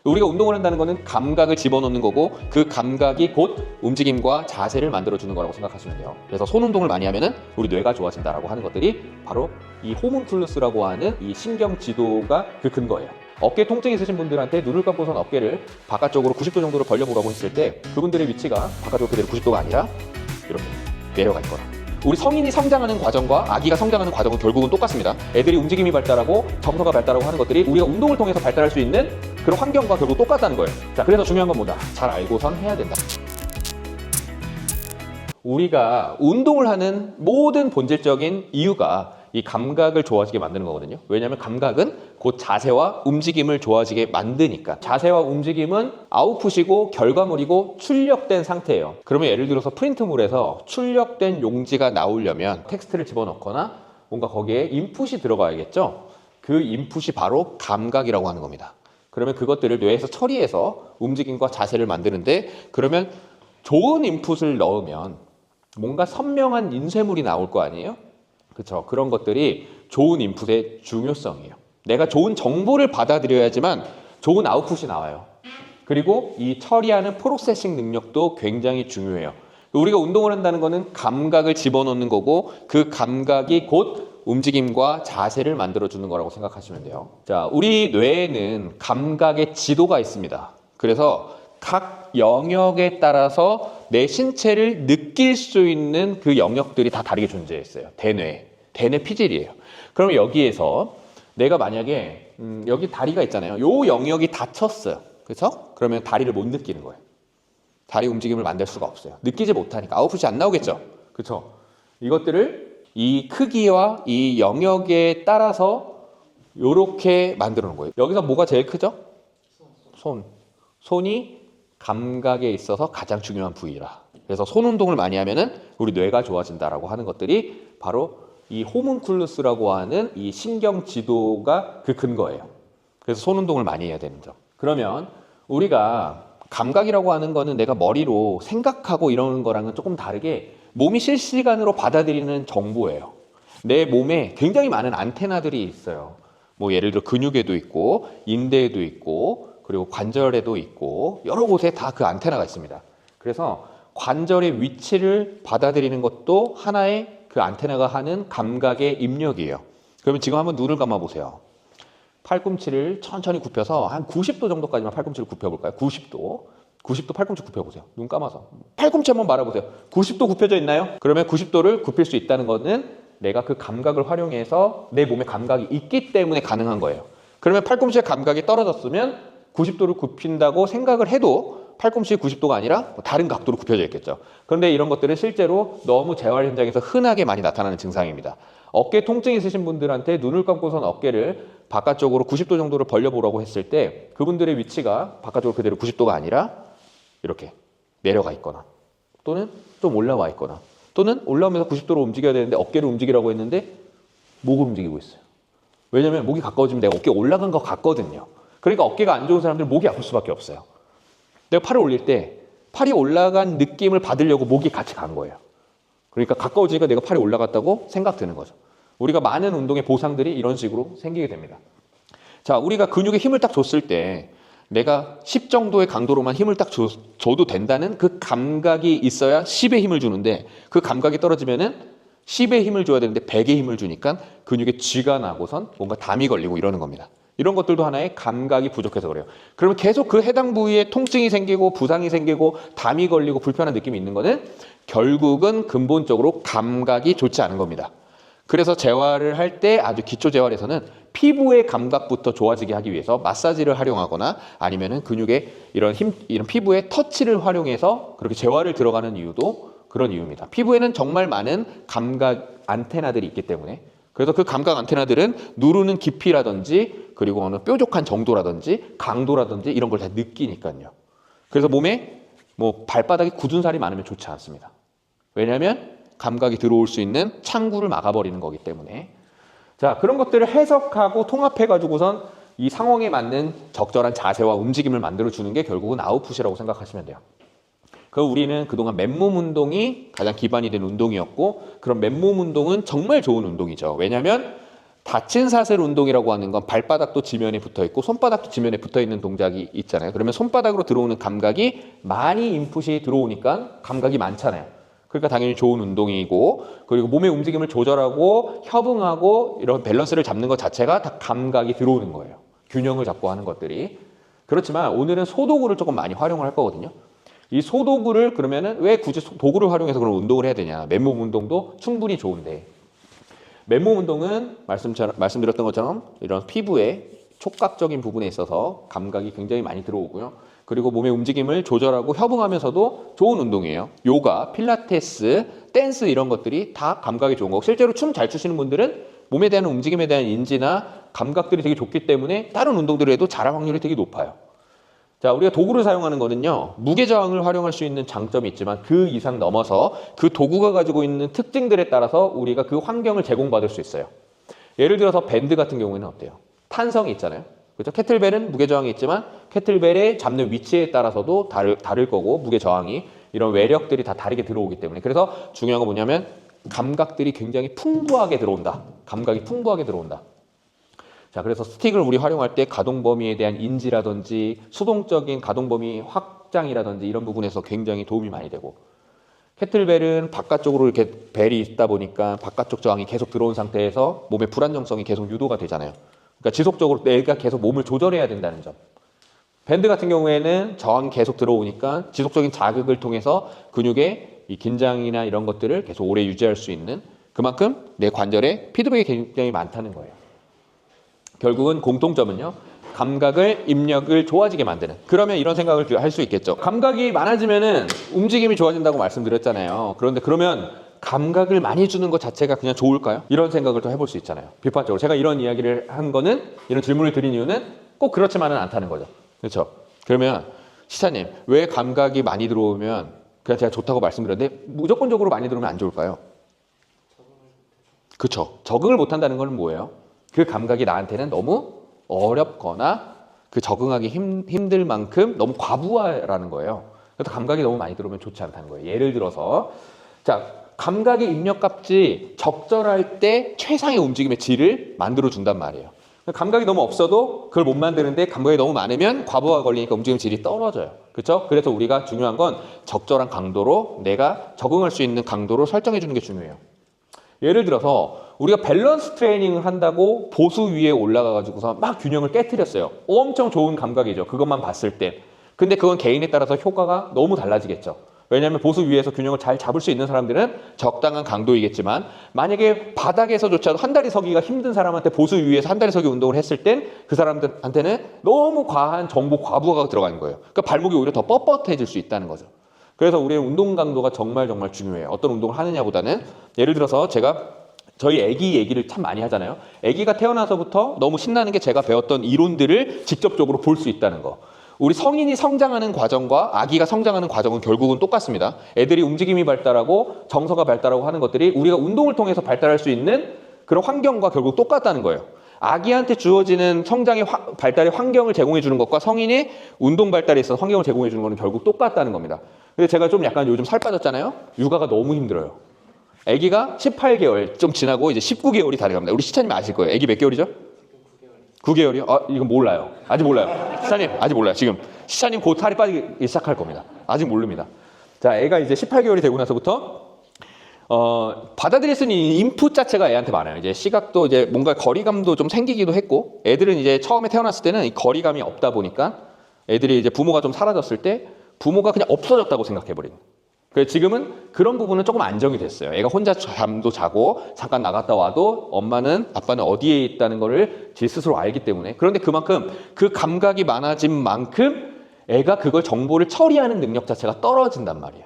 우리가 운동을 한다는 것은 감각을 집어넣는 거고 그 감각이 곧 움직임과 자세를 만들어주는 거라고 생각하시면 돼요. 그래서 손 운동을 많이 하면은 우리 뇌가 좋아진다라고 하는 것들이 바로 이 호문클루스라고 하는 이 신경 지도가 그 근거예요. 어깨 통증 있으신 분들한테 눈을 감고선 어깨를 바깥쪽으로 90도 정도로 벌려보라고 했을 때 그분들의 위치가 바깥쪽으로 그대로 90도가 아니라 이렇게 내려가 있거나, 우리 성인이 성장하는 과정과 아기가 성장하는 과정은 결국은 똑같습니다. 애들이 움직임이 발달하고 정서가 발달하고 하는 것들이 우리가 운동을 통해서 발달할 수 있는 그런 환경과 결국 똑같다는 거예요. 자, 그래서 중요한 건 뭐다? 잘 알고선 해야 된다. 우리가 운동을 하는 모든 본질적인 이유가 이 감각을 좋아지게 만드는 거거든요. 왜냐하면 감각은 곧 자세와 움직임을 좋아지게 만드니까. 자세와 움직임은 아웃풋이고 결과물이고 출력된 상태예요. 그러면 예를 들어서 프린트물에서 출력된 용지가 나오려면 텍스트를 집어넣거나 뭔가 거기에 인풋이 들어가야겠죠. 그 인풋이 바로 감각이라고 하는 겁니다. 그러면 그것들을 뇌에서 처리해서 움직임과 자세를 만드는데, 그러면 좋은 인풋을 넣으면 뭔가 선명한 인쇄물이 나올 거 아니에요? 그렇죠. 그런 것들이 좋은 인풋의 중요성이에요. 내가 좋은 정보를 받아들여야지만 좋은 아웃풋이 나와요. 그리고 이 처리하는 프로세싱 능력도 굉장히 중요해요. 우리가 운동을 한다는 것은 감각을 집어넣는 거고 그 감각이 곧 움직임과 자세를 만들어주는 거라고 생각하시면 돼요. 자, 우리 뇌에는 감각의 지도가 있습니다. 그래서 각 영역에 따라서 내 신체를 느낄 수 있는 그 영역들이 다 다르게 존재했어요. 대뇌 피질이에요. 그럼 여기에서 내가 만약에 여기 다리가 있잖아요. 요 영역이 다쳤어요. 그렇죠? 그러면 다리를 못 느끼는 거예요. 다리 움직임을 만들 수가 없어요. 느끼지 못하니까 아웃풋이 안 나오겠죠. 그렇죠? 이것들을 이 크기와 이 영역에 따라서 요렇게 만들어 놓은 거예요. 여기서 뭐가 제일 크죠? 손이 감각에 있어서 가장 중요한 부위라. 그래서 손 운동을 많이 하면은 우리 뇌가 좋아진다라고 하는 것들이 바로 이 호문클루스라고 하는 이 신경 지도가 그 근거예요. 그래서 손 운동을 많이 해야 되는 점. 그러면 우리가 감각이라고 하는 거는 내가 머리로 생각하고 이러는 거랑은 조금 다르게 몸이 실시간으로 받아들이는 정보예요. 내 몸에 굉장히 많은 안테나들이 있어요. 뭐 예를 들어 근육에도 있고 인대에도 있고 그리고 관절에도 있고 여러 곳에 다 그 안테나가 있습니다. 그래서 관절의 위치를 받아들이는 것도 하나의 그 안테나가 하는 감각의 입력이에요. 그러면 지금 한번 눈을 감아 보세요. 팔꿈치를 천천히 굽혀서 한 90도 정도까지만 팔꿈치를 굽혀볼까요? 90도 팔꿈치 굽혀보세요. 눈 감아서 팔꿈치 한번 말아보세요. 90도 굽혀져 있나요? 그러면 90도를 굽힐 수 있다는 것은 내가 그 감각을 활용해서 내 몸에 감각이 있기 때문에 가능한 거예요. 그러면 팔꿈치의 감각이 떨어졌으면 90도를 굽힌다고 생각을 해도 팔꿈치 90도가 아니라 다른 각도로 굽혀져 있겠죠. 그런데 이런 것들은 실제로 너무 재활 현장에서 흔하게 많이 나타나는 증상입니다. 어깨 통증 있으신 분들한테 눈을 감고선 어깨를 바깥쪽으로 90도 정도를 벌려보라고 했을 때 그분들의 위치가 바깥쪽으로 그대로 90도가 아니라 이렇게 내려가 있거나 또는 좀 올라와 있거나 또는 올라오면서 90도로 움직여야 되는데 어깨를 움직이라고 했는데 목을 움직이고 있어요. 왜냐면 목이 가까워지면 내가 어깨 올라간 것 같거든요. 그러니까 어깨가 안 좋은 사람들은 목이 아플 수밖에 없어요. 내가 팔을 올릴 때 팔이 올라간 느낌을 받으려고 목이 같이 간 거예요. 그러니까 가까워지니까 내가 팔이 올라갔다고 생각 드는 거죠. 우리가 많은 운동의 보상들이 이런 식으로 생기게 됩니다. 자, 우리가 근육에 힘을 딱 줬을 때 내가 10 정도의 강도로만 힘을 딱 줘도 된다는 그 감각이 있어야 10의 힘을 주는데 그 감각이 떨어지면은 10의 힘을 줘야 되는데 100의 힘을 주니까 근육에 쥐가 나고선 뭔가 담이 걸리고 이러는 겁니다. 이런 것들도 하나의 감각이 부족해서 그래요. 그러면 계속 그 해당 부위에 통증이 생기고 부상이 생기고 담이 걸리고 불편한 느낌이 있는 거는 결국은 근본적으로 감각이 좋지 않은 겁니다. 그래서 재활을 할 때 아주 기초 재활에서는 피부의 감각부터 좋아지게 하기 위해서 마사지를 활용하거나 아니면은 근육의 이런 피부의 터치를 활용해서 그렇게 재활을 들어가는 이유도 그런 이유입니다. 피부에는 정말 많은 감각 안테나들이 있기 때문에 그래서 그 감각 안테나들은 누르는 깊이라든지 그리고 어느 뾰족한 정도라든지 강도라든지 이런 걸 다 느끼니까요. 그래서 몸에 뭐 발바닥에 굳은 살이 많으면 좋지 않습니다. 왜냐하면 감각이 들어올 수 있는 창구를 막아버리는 거기 때문에. 자, 그런 것들을 해석하고 통합해가지고선 이 상황에 맞는 적절한 자세와 움직임을 만들어주는 게 결국은 아웃풋이라고 생각하시면 돼요. 그럼 우리는 그동안 맨몸 운동이 가장 기반이 된 운동이었고 그런 맨몸 운동은 정말 좋은 운동이죠. 왜냐하면 닫힌 사슬 운동이라고 하는 건 발바닥도 지면에 붙어 있고 손바닥도 지면에 붙어 있는 동작이 있잖아요. 그러면 손바닥으로 들어오는 감각이 많이 인풋이 들어오니까 감각이 많잖아요. 그러니까 당연히 좋은 운동이고, 그리고 몸의 움직임을 조절하고 협응하고 이런 밸런스를 잡는 것 자체가 다 감각이 들어오는 거예요. 균형을 잡고 하는 것들이. 그렇지만 오늘은 소도구를 조금 많이 활용을 할 거거든요. 이 소도구를 그러면은 왜 굳이 도구를 활용해서 그런 운동을 해야 되냐. 맨몸 운동도 충분히 좋은데, 맨몸 운동은 말씀드렸던 것처럼 이런 피부의 촉각적인 부분에 있어서 감각이 굉장히 많이 들어오고요. 그리고 몸의 움직임을 조절하고 협응하면서도 좋은 운동이에요. 요가, 필라테스, 댄스 이런 것들이 다 감각이 좋은 거고, 실제로 춤 잘 추시는 분들은 몸에 대한 움직임에 대한 인지나 감각들이 되게 좋기 때문에 다른 운동들을 해도 잘할 확률이 되게 높아요. 자, 우리가 도구를 사용하는 거는요, 무게 저항을 활용할 수 있는 장점이 있지만 그 이상 넘어서 그 도구가 가지고 있는 특징들에 따라서 우리가 그 환경을 제공받을 수 있어요. 예를 들어서 밴드 같은 경우에는 어때요? 탄성이 있잖아요. 그렇죠? 캐틀벨은 무게 저항이 있지만 캐틀벨의 잡는 위치에 따라서도 다를 거고, 무게 저항이 이런 외력들이 다 다르게 들어오기 때문에, 그래서 중요한 건 뭐냐면 감각들이 굉장히 풍부하게 들어온다. 감각이 풍부하게 들어온다. 자, 그래서 스틱을 우리 활용할 때 가동 범위에 대한 인지라든지 수동적인 가동 범위 확장이라든지 이런 부분에서 굉장히 도움이 많이 되고, 캐틀벨은 바깥쪽으로 이렇게 벨이 있다 보니까 바깥쪽 저항이 계속 들어온 상태에서 몸의 불안정성이 계속 유도가 되잖아요. 그러니까 지속적으로 내가 계속 몸을 조절해야 된다는 점. 밴드 같은 경우에는 저항이 계속 들어오니까 지속적인 자극을 통해서 근육의 이 긴장이나 이런 것들을 계속 오래 유지할 수 있는, 그만큼 내 관절에 피드백이 굉장히 많다는 거예요. 결국은 공통점은요, 감각을, 입력을 좋아지게 만드는. 그러면 이런 생각을 할 수 있겠죠. 감각이 많아지면은 움직임이 좋아진다고 말씀드렸잖아요. 그런데 그러면 감각을 많이 주는 것 자체가 그냥 좋을까요? 이런 생각을 또 해볼 수 있잖아요. 비판적으로. 제가 이런 이야기를 한 거는, 이런 질문을 드린 이유는 꼭 그렇지만은 않다는 거죠. 그렇죠? 그러면 시사님, 왜 감각이 많이 들어오면 그냥 제가 좋다고 말씀드렸는데 무조건적으로 많이 들어오면 안 좋을까요? 그렇죠. 적응을 못한다는 건 뭐예요? 그 감각이 나한테는 너무 어렵거나 그 적응하기 힘들 만큼 너무 과부하라는 거예요. 그래서 감각이 너무 많이 들어오면 좋지 않다는 거예요. 예를 들어서, 자, 감각의 입력값이 적절할 때 최상의 움직임의 질을 만들어준단 말이에요. 감각이 너무 없어도 그걸 못 만드는데 감각이 너무 많으면 과부하 걸리니까 움직임 질이 떨어져요. 그렇죠? 그래서 우리가 중요한 건 적절한 강도로, 내가 적응할 수 있는 강도로 설정해 주는 게 중요해요. 예를 들어서 우리가 밸런스 트레이닝을 한다고 보수 위에 올라가 가지고서 막 균형을 깨트렸어요. 엄청 좋은 감각이죠, 그것만 봤을 때. 근데 그건 개인에 따라서 효과가 너무 달라지겠죠. 왜냐하면 보수 위에서 균형을 잘 잡을 수 있는 사람들은 적당한 강도이겠지만, 만약에 바닥에서조차도 한 다리 서기가 힘든 사람한테 보수 위에서 한 다리 서기 운동을 했을 땐 그 사람들한테는 너무 과한 정보 과부하가 들어가는 거예요. 그러니까 발목이 오히려 더 뻣뻣해질 수 있다는 거죠. 그래서 우리의 운동 강도가 정말 중요해요. 어떤 운동을 하느냐보다는, 예를 들어서 저희 애기 얘기를 참 많이 하잖아요. 애기가 태어나서부터 너무 신나는 게 제가 배웠던 이론들을 직접적으로 볼 수 있다는 거. 우리 성인이 성장하는 과정과 아기가 성장하는 과정은 결국은 똑같습니다. 애들이 움직임이 발달하고 정서가 발달하고 하는 것들이 우리가 운동을 통해서 발달할 수 있는 그런 환경과 결국 똑같다는 거예요. 아기한테 주어지는 성장의 발달의 환경을 제공해 주는 것과 성인의 운동 발달에 있어서 환경을 제공해 주는 것은 결국 똑같다는 겁니다. 근데 제가 좀 약간 요즘 살 빠졌잖아요. 육아가 너무 힘들어요. 아기가 18개월 좀 지나고 이제 19개월이 다 돼갑니다. 우리 시차님 아실 거예요. 아기 몇 개월이죠? 9개월이요? 이건 몰라요. 아직 몰라요. 시차님 아직 몰라요. 지금 시차님 곧 살이 빠지기 시작할 겁니다. 아직 모릅니다. 자, 애가 이제 18개월이 되고 나서부터 받아들일 수 있는 인풋 자체가 애한테 많아요. 이제 시각도 이제 뭔가 거리감도 좀 생기기도 했고, 애들은 이제 처음에 태어났을 때는 이 거리감이 없다 보니까 애들이 이제 부모가 좀 사라졌을 때 부모가 그냥 없어졌다고 생각해버리는. 그래서 지금은 그런 부분은 조금 안정이 됐어요. 애가 혼자 잠도 자고 잠깐 나갔다 와도 엄마는 아빠는 어디에 있다는 거를 지 스스로 알기 때문에. 그런데 그만큼 그 감각이 많아진 만큼 애가 그걸 정보를 처리하는 능력 자체가 떨어진단 말이에요.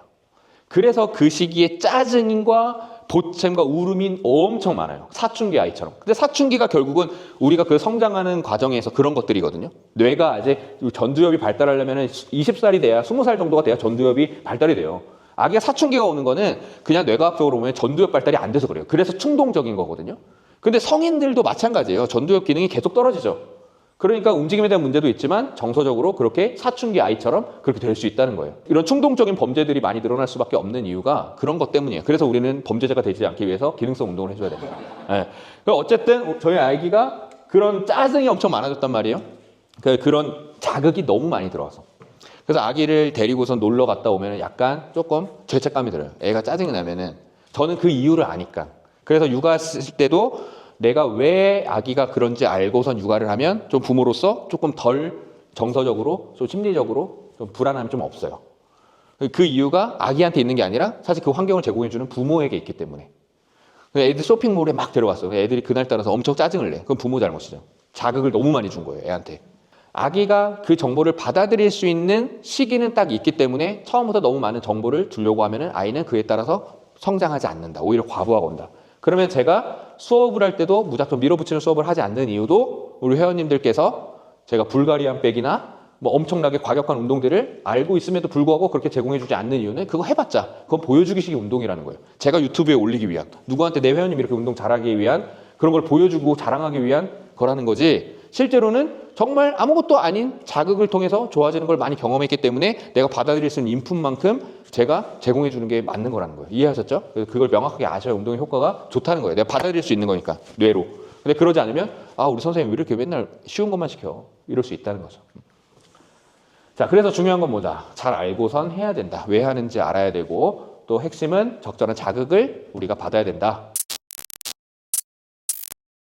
그래서 그 시기에 짜증과 보챔과 울음이 엄청 많아요. 사춘기 아이처럼. 근데 사춘기가 결국은 우리가 그 성장하는 과정에서 그런 것들이거든요. 뇌가 아직 전두엽이 발달하려면 20살이 돼야, 20살 정도가 돼야 전두엽이 발달이 돼요. 아기가 사춘기가 오는 거는 그냥 뇌과학적으로 보면 전두엽 발달이 안 돼서 그래요. 그래서 충동적인 거거든요. 근데 성인들도 마찬가지예요. 전두엽 기능이 계속 떨어지죠. 그러니까 움직임에 대한 문제도 있지만 정서적으로 그렇게 사춘기 아이처럼 그렇게 될 수 있다는 거예요. 이런 충동적인 범죄들이 많이 늘어날 수밖에 없는 이유가 그런 것 때문이에요. 그래서 우리는 범죄자가 되지 않기 위해서 기능성 운동을 해줘야 됩니다. 네. 어쨌든 저희 아기가 그런 짜증이 엄청 많아졌단 말이에요. 그런 자극이 너무 많이 들어와서. 그래서 아기를 데리고서 놀러 갔다 오면 약간 조금 죄책감이 들어요. 애가 짜증이 나면은 저는 그 이유를 아니까. 그래서 육아 쓸 때도 내가 왜 아기가 그런지 알고선 육아를 하면 좀 부모로서 조금 덜 정서적으로, 좀 심리적으로 좀 불안함이 좀 없어요. 그 이유가 아기한테 있는 게 아니라 사실 그 환경을 제공해주는 부모에게 있기 때문에. 애들 쇼핑몰에 막 데려갔어요. 애들이 그날따라서 엄청 짜증을 내. 그건 부모 잘못이죠. 자극을 너무 많이 준 거예요, 애한테. 아기가 그 정보를 받아들일 수 있는 시기는 딱 있기 때문에 처음부터 너무 많은 정보를 주려고 하면은 아이는 그에 따라서 성장하지 않는다. 오히려 과부하가 온다. 그러면 제가 수업을 할 때도 무작정 밀어붙이는 수업을 하지 않는 이유도 우리 회원님들께서 제가 불가리안 백이나 뭐 엄청나게 과격한 운동들을 알고 있음에도 불구하고 그렇게 제공해주지 않는 이유는 그거 해봤자 그건 보여주기식의 운동이라는 거예요. 제가 유튜브에 올리기 위한, 누구한테 내 회원님이 이렇게 운동 잘하기 위한 그런 걸 보여주고 자랑하기 위한 거라는 거지, 실제로는 정말 아무것도 아닌 자극을 통해서 좋아지는 걸 많이 경험했기 때문에 내가 받아들일 수 있는 인풋만큼 제가 제공해 주는 게 맞는 거라는 거예요. 이해하셨죠? 그걸 명확하게 아셔야 운동의 효과가 좋다는 거예요. 내가 받아들일 수 있는 거니까, 뇌로. 근데 그러지 않으면 아, 우리 선생님 왜 이렇게 맨날 쉬운 것만 시켜? 이럴 수 있다는 거죠. 자, 그래서 중요한 건 뭐다? 잘 알고선 해야 된다. 왜 하는지 알아야 되고, 또 핵심은 적절한 자극을 우리가 받아야 된다.